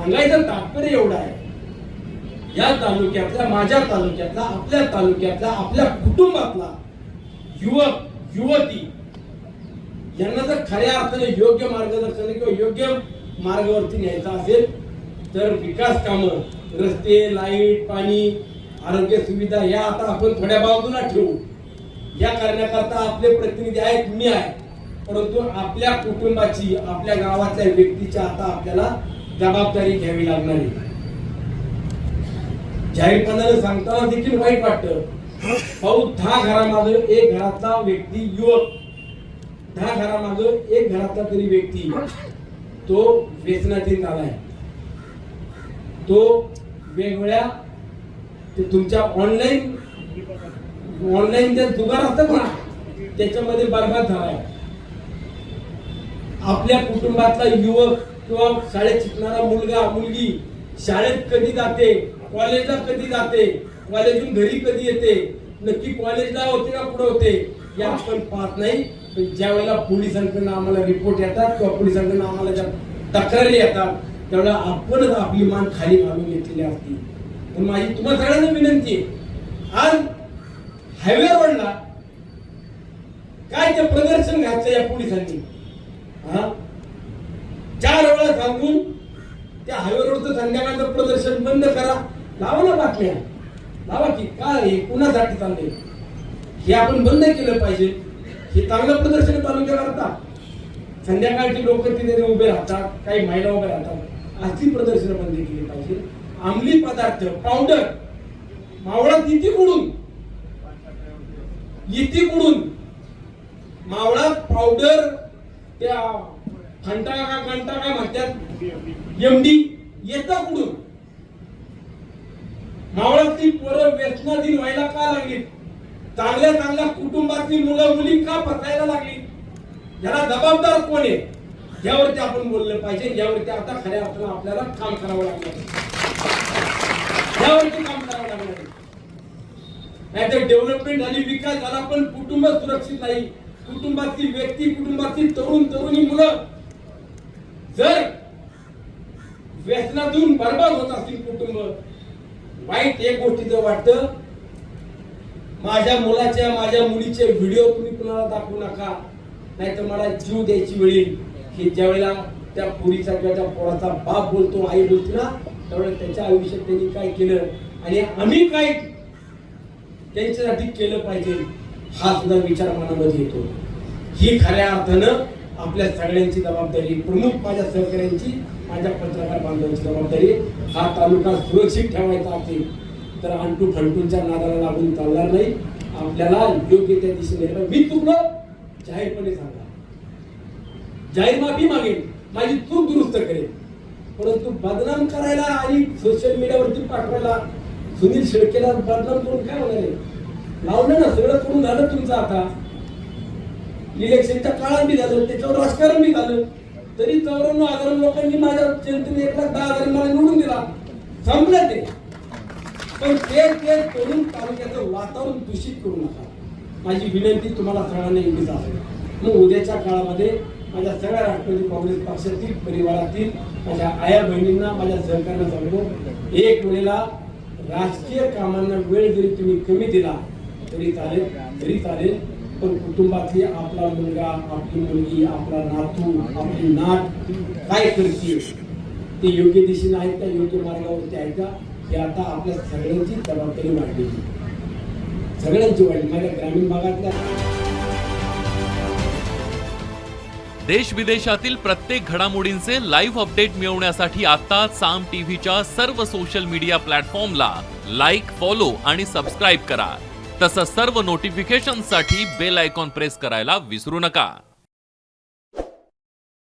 सांगायचं तात्पर्य एवढं आहे, या तालुक्यातल्या, माझ्या तालुक्यातला, आपल्या तालुक्यातला, आपल्या कुटुंबातला युवक युवती यांना जर खऱ्या अर्थाने योग्य मार्गदर्शन किंवा योग्य मार्गावरती न्यायचा असेल तर विकास कामं, रस्ते, लाईट, पाणी, आरोग्य सुविधा या आता आपण थोड्या बाजूला ठेवू. या करण्याकरता आपले प्रतिनिधी आहेत, मी आहे, परंतु आपल्या कुटुंबाची, आपल्या गावातल्या व्यक्तीची आता आपल्याला जबाबदारी घ्यावी लागणार आहे. जाहीरपणाने सांगताना देखील वाईट वाटतं. पाऊस 10 घरामागे एक घरातला व्यक्ती, युवक 10 घरामागे एक घरातला तरी व्यक्ती तो व्यसनाधीन झालाय. तो वेगवेगळ्या तुमच्या ऑनलाईन जे जुगार असतात ना त्याच्यामध्ये बरबाद झालाय. आपल्या कुटुंबातला युवक किंवा शाळेत शिकणारा मुलगा मुलगी शाळेत कधी जाते, कॉलेजला कधी जाते, कॉलेजून घरी कधी येते, नक्की कॉलेजला होते का पुढे होते या आपण पाहत नाही. पण ज्या वेळेला पोलिसांकडून आम्हाला रिपोर्ट येतात किंवा पोलिसांकडून आम्हाला ज्या तक्रारी येतात त्यावेळेला आपणच आपली मान खाली घालून घेतलेली असते. पण माझी तुम्हाला सगळ्यांना विनंती आहे, आज हायवेवरला काय ते प्रदर्शन घातलं या पोलिसांनी, 4 वेळा सांगून त्या हायवेवरचं संध्याकाळचं प्रदर्शन बंद करा, लावा ना बातम्या, लावा की काय हे कुणासाठी चाललंय हे आपण बंद केलं पाहिजे. हे चांगलं प्रदर्शन तालुक्यात करतात, संध्याकाळची लोक तिथे उभे राहतात, काही महिला उभे राहतात, अशी प्रदर्शन बंद केली पाहिजे. अंमली पदार्थ, पावडर, मावळा इती मावळा पावडर, त्या घंटा काय म्हणतात एमडी येता कुठून? मावळातली पोरं व्यसनाधीन व्हायला का लागली? चांगल्या कुटुंबातली मुलं मुली का फसायला लागली? याला जबाबदार कोण आहे यावरती आपण बोललं पाहिजे. यावरती आता खऱ्या अर्थानं आपल्याला काम करावं लागणार, यावरती काम करावं लागणार. नाहीतर डेव्हलपमेंट झाली, विकास झाला, पण कुटुंब सुरक्षित नाही. कुटुंबातली व्यक्ती, कुटुंबातली तरुणी मुलं जर व्यसनातून बरबाद होत असतील कुटुंब, वाईट एक गोष्टीचं वाटतं, माझ्या मुलाच्या माझ्या मुलीचे व्हिडिओ तुम्ही कुणाला दाखवू नका, नाहीतर मला जीव द्यायची वेळ येईल. हे ज्या वेळेला त्या पुरीचा किंवा त्या पोराचा बाप बोलतो, आई बोलते ना, त्यावेळेला त्याच्या आयुष्यात त्यांनी काय केलं आणि आम्ही काय त्यांच्यासाठी केलं पाहिजे हा सुद्धा विचार मनामध्ये येतो. ही खऱ्या अर्थानं आपल्या सगळ्यांची जबाबदारी, प्रमुख माझ्या सहकाऱ्यांची, माझ्या पत्रकार बांधवांची जबाबदारी. हा तालुका सुरक्षित ठेवायचा असेल तर अंटू फंटूंच्या नादाला लागून चालणार नाही. आपल्याला योग्य त्या दिशेने मी चुकलो जाहीरपणे सांगा, जाहीर माफी मागेन, माझी चूक दुरुस्त करेन, परंतु बदनाम करायला आणि सोशल मीडियावरती पाठवायला सुनील शेळकेला बदनाम करून काय होणार आहे? लावलं ना, सगळं करून झालं तुमचं. आता इलेक्शनच्या काळात बी झालं, त्याच्यावर राजकारण बी झालं, तरी 94,000 लोकांनी माझ्या जनतेने 1,10,000 मला निवडून दिला, संपलं ते. पण ते तरुण तालुक्याचं वातावरण दूषित करू नका, माझी विनंती तुम्हाला सगळ्यांना एवढीच आहे. मग उद्याच्या काळामध्ये माझ्या सगळ्या राष्ट्रवादी काँग्रेस पक्षातील, परिवारातील माझ्या आया बहिणींना, माझ्या सहकार्यांना सांगतो, एक वेळेला राजकीय कामांना वेळ जरी तुम्ही कमी दिला तरी चालेल, पण कुटुंबातली आपला मुलगा, आपली मुलगी, आपला नातू, आपली नात काय करते, ते योग्य दिशेने आहेत का, योग्य मार्गावरती आहेत का, हे आता आपल्या सगळ्यांची जबाबदारी वाढलेली, सगळ्यांची वाढली. माझ्या ग्रामीण भागातल्या देश विदेशातील प्रत्येक घडामोडींचे लाईव्ह अपडेट मिळवण्यासाठी आता साम टीव्हीच्या सर्व सोशल मीडिया प्लॅटफॉर्मला लाईक, फॉलो आणि सबस्क्राईब करा. तसंच सर्व नोटिफिकेशनसाठी बेल आयकॉन प्रेस करायला विसरू नका.